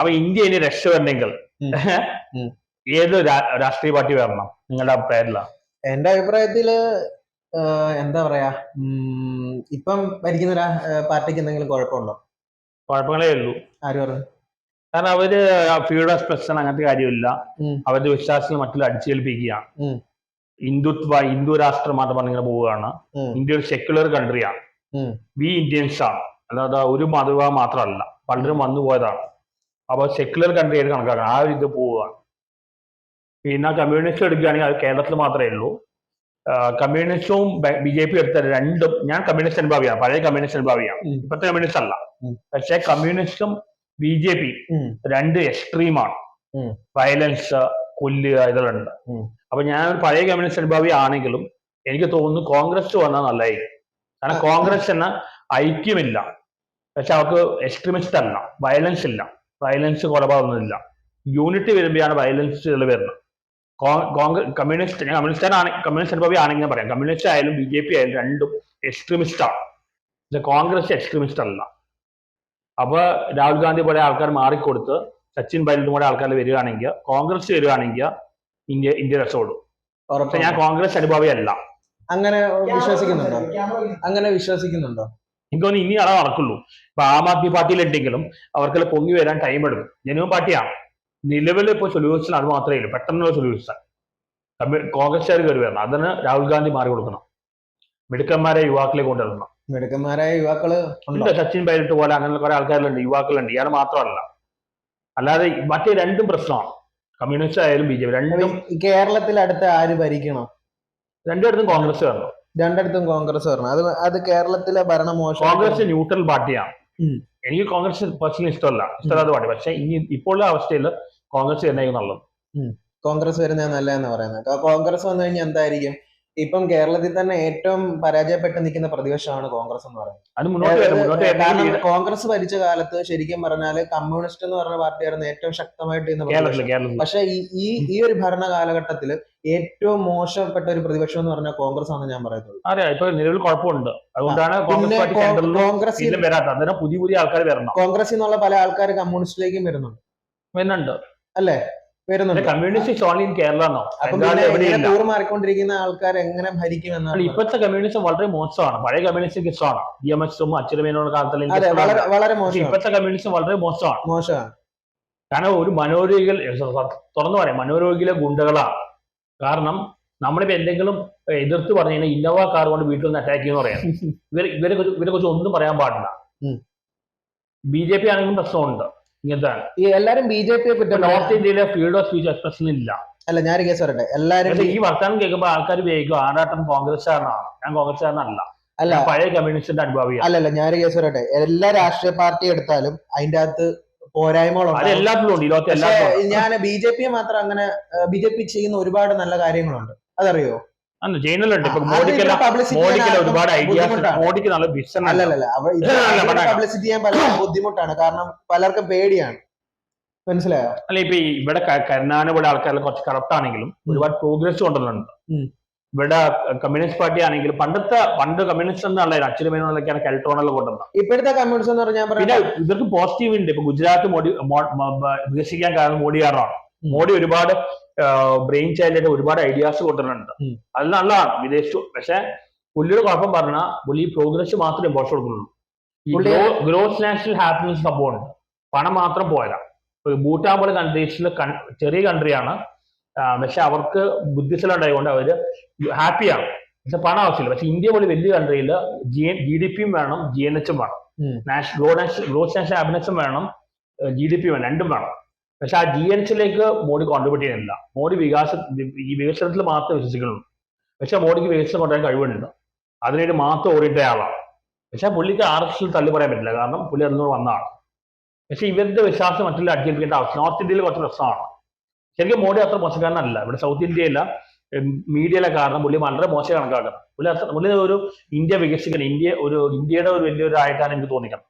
അപ്പൊ ഇന്ത്യ ഇനി രക്ഷപ്പെടണമെങ്കിൽ ഏത് രാഷ്ട്രീയ പാർട്ടി വരണം നിങ്ങളുടെ അഭിപ്രായത്തില? എന്റെ അഭിപ്രായത്തില് എന്താ പറയാ, ഇപ്പം ഭരിക്കുന്ന പാർട്ടിക്ക് എന്തെങ്കിലും കുഴപ്പമുണ്ടോ? കുഴപ്പങ്ങളേ ഉള്ളൂ. ആര് പറഞ്ഞു? കാരണം അവര് ഫ്രീഡം ഓഫ് എക്സ്പ്രഷൻ അങ്ങനത്തെ കാര്യമില്ല. അവരുടെ വിശ്വാസങ്ങൾ മറ്റുള്ള അടിച്ചേൽപ്പിക്കുകയാണ്. ഹിന്ദു രാഷ്ട്രമായിട്ട് പറഞ്ഞിങ്ങനെ പോവുകയാണ്. ഇന്ത്യ ഒരു സെക്യുലർ കൺട്രിയാണ്. വി ഇന്ത്യൻസ് ആണ്, അല്ലാതെ ഒരു മതവിഭാഗം മാത്രമല്ല, പലരും വന്നു പോയതാണ്. അപ്പൊ സെക്യുലർ കൺട്രി ആയിട്ട് കണക്കാക്കണം. ആ ഒരു ഇത് പോവുകയാണ്. പിന്നെ കമ്മ്യൂണിസ്റ്റ് എടുക്കുകയാണെങ്കിൽ അത് കേരളത്തിൽ മാത്രമേ ഉള്ളൂ. കമ്മ്യൂണിസ്റ്റവും ബി ജെ പി എടുത്ത രണ്ടും, ഞാൻ കമ്മ്യൂണിസ്റ്റ് അനുഭാവിയാണ്, പഴയ കമ്മ്യൂണിസ്റ്റ് അനുഭാവിയാണ്, ഇപ്പോഴത്തെ കമ്മ്യൂണിസ്റ്റ് അല്ല. പക്ഷെ കമ്മ്യൂണിസ്റ്റും ബി ജെ പി രണ്ട് എക്സ്ട്രീമാണ്. വയലൻസ്, കൊല്ലുക, ഇതെല്ലാം ഉണ്ട്. അപ്പൊ ഞാൻ പഴയ കമ്മ്യൂണിസ്റ്റ് അനുഭാവി ആണെങ്കിലും എനിക്ക് തോന്നുന്നു കോൺഗ്രസ് വന്നാൽ നല്ലതായിരിക്കും. കാരണം കോൺഗ്രസ് എന്ന ഐക്യമില്ല, പക്ഷെ അവർക്ക് എക്സ്ട്രീമിസ്റ്റ് അല്ല, വയലൻസ് ഇല്ല, വയലൻസ് കൊലപാതകമൊന്നുമില്ല. യൂണിറ്റി വരുമ്പോഴാണ് വയലൻസുകൾ വരുന്നത്. കമ്മ്യൂണിസ്റ്റ് അനുഭാവി ആണെങ്കിൽ ഞാൻ പറയാം, കമ്മ്യൂണിസ്റ്റ് ആയാലും ബി ജെ പി ആയാലും രണ്ടും എക്സ്ട്രീമിസ്റ്റ് ആണ്. പക്ഷെ കോൺഗ്രസ് എക്സ്ട്രീമിസ്റ്റ് അല്ല. അപ്പൊ രാഹുൽ ഗാന്ധി പോലെ ആൾക്കാർ മാറിക്കൊടുത്ത് സച്ചിൻ പൈലറ്റ് പോലെ ആൾക്കാർ വരികയാണെങ്കിൽ, കോൺഗ്രസ് വരികയാണെങ്കിൽ ഇന്ത്യ രക്ഷപ്പെടും. ഞാൻ കോൺഗ്രസ് അനുഭാവിയല്ല. അങ്ങനെ വിശ്വസിക്കുന്നുണ്ടോ? എനിക്ക് തോന്നുന്നു ഇനി അളവ് നടക്കുള്ളൂ. ഇപ്പൊ ആം ആദ്മി പാർട്ടിയിലുണ്ടെങ്കിലും അവർക്കെല്ലാം പൊങ്ങി വരാൻ ടൈം എടുക്കും. ജനുവൻ പാർട്ടിയാണ് നിലവിൽ ഇപ്പോൾ സൊല്യൂഷൻ, അത് മാത്രമേ ഉള്ളൂ, പെട്ടെന്നുള്ള സൊല്യൂഷൻ. കോൺഗ്രസ്സുകാർ കയറി വരണം. അതിന് രാഹുൽ ഗാന്ധി മാറി കൊടുക്കണം. മിടുക്കന്മാരെ യുവാക്കളെ കൊണ്ടുവരണം. മിടുക്കന്മാരായ യുവാക്കള് ഉണ്ട്. സച്ചിൻ പൈലറ്റ് പോലെ അങ്ങനെ കുറെ ആൾക്കാരുണ്ട്, യുവാക്കളുണ്ട്. ഇയാൾ മാത്രമല്ല, അല്ലാതെ മറ്റേ രണ്ടും പ്രശ്നമാണ്. കമ്മ്യൂണിസ്റ്റ് ആയാലും ബി ജെ പി രണ്ടും. കേരളത്തിൽ അടുത്ത ആര് ഭരിക്കണം? രണ്ടിടത്തും കോൺഗ്രസ് വരണം. രണ്ടിടത്തും കോൺഗ്രസ് വരണം. അത് കേരളത്തിലെ ഭരണം മോശം. കോൺഗ്രസ് ന്യൂട്രൽ പാർട്ടിയാണ്. എനിക്ക് കോൺഗ്രസ് പേഴ്സണലി ഇഷ്ടമല്ലാത്ത പാർട്ടി. പക്ഷെ ഇനി ഇപ്പോഴുള്ള അവസ്ഥയിൽ കോൺഗ്രസ് വരുന്നതായിരിക്കും നല്ലത്. കോൺഗ്രസ് വരുന്നത് നല്ലതെന്ന് പറയുന്നത്. കോൺഗ്രസ് വന്നു കഴിഞ്ഞാൽ എന്തായിരിക്കും? ഇപ്പം കേരളത്തിൽ തന്നെ ഏറ്റവും പരാജയപ്പെട്ട് നിൽക്കുന്ന പ്രതിപക്ഷമാണ് കോൺഗ്രസ് എന്ന് പറയുന്നത്. കാരണം കോൺഗ്രസ് ഭരിച്ച കാലത്ത് ശരിക്കും പറഞ്ഞാല് കമ്മ്യൂണിസ്റ്റ് എന്ന് പറഞ്ഞ പാർട്ടിയായിരുന്നു ഏറ്റവും ശക്തമായിട്ട്. പക്ഷെ ഈ ഒരു ഭരണ കാലഘട്ടത്തിൽ ഏറ്റവും മോശപ്പെട്ട ഒരു പ്രതിപക്ഷം എന്ന് പറഞ്ഞാൽ കോൺഗ്രസ് ആണെന്ന് ഞാൻ പറയുന്നത്. അതെ, ഇപ്പൊ നിലവിൽ കുഴപ്പമുണ്ട്. അതുകൊണ്ടാണ് പുതിയ ആൾക്കാർ വരണം. കോൺഗ്രസിൽ നിന്നുള്ള പല ആൾക്കാർ കമ്മ്യൂണിസ്റ്റിലേക്കും വരുന്നുണ്ട് അല്ലേ? Communist only in Kerala. മാറിക്കൊണ്ടിരിക്കുന്ന ആൾക്കാർ എങ്ങനെ ഭരിക്കും എന്നാണ്. ഇപ്പോഴത്തെ കമ്മ്യൂണിസം വളരെ മോശമാണ്. പഴയ കമ്മ്യൂണിസ്റ്റ് ഇഷ്ടമാണ്. DMS-ഉം അച്യുതമേനോന്റെ കാലത്ത് വളരെ മോശം. ഇപ്പോഴത്തെ കമ്മ്യൂണിസം വളരെ മോശമാണ്. കാരണം ഒരു മനോരോഗികൾ, തുറന്നു പറയാം, മനോരോഗികളെ ഗുണ്ടകളാണ്. കാരണം നമ്മളിപ്പോ എന്തെങ്കിലും എതിർത്ത് പറഞ്ഞു കഴിഞ്ഞാൽ ഇന്നോവ കാർ കൊണ്ട് വീട്ടിൽ നിന്ന് അറ്റാക്ക് ചെയ്യുന്ന പറയാം. ഇവരെ കുറിച്ച് ഒന്നും പറയാൻ പാടില്ല. BJP ആണെങ്കിലും പ്രശ്നമുണ്ട്. എല്ലാരും BJP നോർത്ത് ഇന്ത്യയിലെ ഫ്രീഡം ഓഫ് സ്പീച്ച് എക്സ്പ്രഷൻ ഇല്ല. അല്ല, ഞാൻ കേസ് പറയട്ടെ, എല്ലാരും ഈ വർത്തമാനം കേൾക്കുമ്പോൾ ആൾക്കാർ വേഗം ആറാട്ടം കോൺഗ്രസ്സുകാരനാണ്. ഞാൻ കോൺഗ്രസ്സുകാരനല്ല, അല്ല പഴയ കമ്മ്യൂണിസ്റ്റിന്റെ അനുഭാവിയാണ്. അല്ലല്ല, ഞാൻ കേസ് പറയട്ടെ, എല്ലാ രാഷ്ട്രീയ പാർട്ടി എടുത്താലും അതിന്റെ അകത്ത് പോരായ്മകളുണ്ട്. എല്ലാത്തിലും ഉണ്ട്. ഞാൻ BJP മാത്രം അങ്ങനെ, BJP ചെയ്യുന്ന ഒരുപാട് നല്ല കാര്യങ്ങളുണ്ട്, അതറിയോ? ചെയ്യുന്നുണ്ട്. ഇപ്പൊ മോഡിക്ക് ഒരുപാട് ഐഡിയാസ്, മോഡിക്ക് നല്ല വിഷൻ. പബ്ലിസിറ്റി ചെയ്യാൻ പല ബുദ്ധിമുട്ടാണ്, കാരണം പലർക്കും പേടിയാണ്. മനസ്സിലായോ? അല്ല, ഇപ്പൊ ഇവിടെ കരുണാന പോലെ ആൾക്കാരെല്ലാം കുറച്ച് കറപ്റ്റ് ആണെങ്കിലും ഒരുപാട് പ്രോഗ്രസ് കൊണ്ടുവന്നുണ്ട്. ഇവിടെ കമ്മ്യൂണിസ്റ്റ് പാർട്ടി ആണെങ്കിലും പണ്ട് കമ്മ്യൂണിസ്റ്റ് എന്നുള്ള അച്യുതമേനോനൊക്കെയാണ് കെൽട്രോണെല്ലാം കൊണ്ടുവന്നത്. ഇപ്പോഴത്തെ കമ്മ്യൂണിസ്റ്റ് എന്ന് പറഞ്ഞാൽ പിന്നെ ഇവർക്ക് പോസിറ്റീവ് ഉണ്ട്. ഇപ്പൊ ഗുജറാത്ത് വികസിക്കാൻ കാരണം മോഡി കാരണമാണ്. മോഡി ഒരുപാട് ബ്രെയിൻ ചൈൽഡിന്റെ ഒരുപാട് ഐഡിയാസ് കൊണ്ടുവരുന്നുണ്ട്. അത് നല്ലതാണ് വിദേശത്ത്. പക്ഷെ പുള്ളിയുടെ കുഴപ്പം പറഞ്ഞാൽ പുള്ളി പ്രോഗ്രസ് മാത്രമേ ഇമ്പോർട്ടൻസ് കൊടുക്കുന്നുള്ളൂ. ഗ്രോസ് നാഷണൽ ഹാപ്പിനെസ് സംഭവമുണ്ട്. പണം മാത്രം പോരാ. ഭൂട്ടാൻ പോലെ കൺട്രീസിൽ ചെറിയ കൺട്രിയാണ്, പക്ഷെ അവർക്ക് ബുദ്ധിസ്ഥലം ഉണ്ടായതുകൊണ്ട് അവര് ഹാപ്പിയാണ്. പക്ഷെ പണം ആവശ്യമില്ല. പക്ഷെ ഇന്ത്യ പോലെ വലിയ കൺട്രിയിൽ GDP-യും വേണം, GNH-ഉം വേണം, ഗ്രോസ് നാഷണൽ ഹാപ്പിനെസ്സും വേണം, GDP വേണം, രണ്ടും വേണം. പക്ഷെ ആ GNH-ലേക്ക് മോഡി കോൺട്രിബ്യൂട്ട് ചെയ്യുന്നില്ല. മോഡി ഈ വികസനത്തിൽ മാത്രമേ വിശ്വസിക്കുന്നുള്ളൂ. പക്ഷെ മോഡിക്ക് വികസനം കൊണ്ടുവരാൻ കഴിവുണ്ട്. അതിനായിട്ട് മാത്രം ഓടിയിട്ട ആളാണ്. പക്ഷെ പുള്ളിക്ക് RSS തള്ളി പറയാൻ പറ്റില്ല, കാരണം പുള്ളി അതിനോട് വന്നതാണ്. പക്ഷെ ഇവരുടെ വിശ്വാസം മറ്റുള്ള അടിച്ചേൽപ്പിക്കേണ്ട ആവശ്യം. നോർത്ത് ഇന്ത്യയിൽ കുറച്ച് പ്രശ്നമാണ്. ശരിക്കും മോഡി അത്ര മോശക്കാരനല്ല. ഇവിടെ സൗത്ത് ഇന്ത്യയിലെ മീഡിയയിലെ കാരണം പുള്ളി വളരെ മോശം കണക്കാക്കണം. പുള്ളി ഒരു ഇന്ത്യ വികസിക്കണം, ഇന്ത്യയുടെ ഒരു വലിയൊരു ആയിട്ടാണ് എനിക്ക് തോന്നിക്കണം.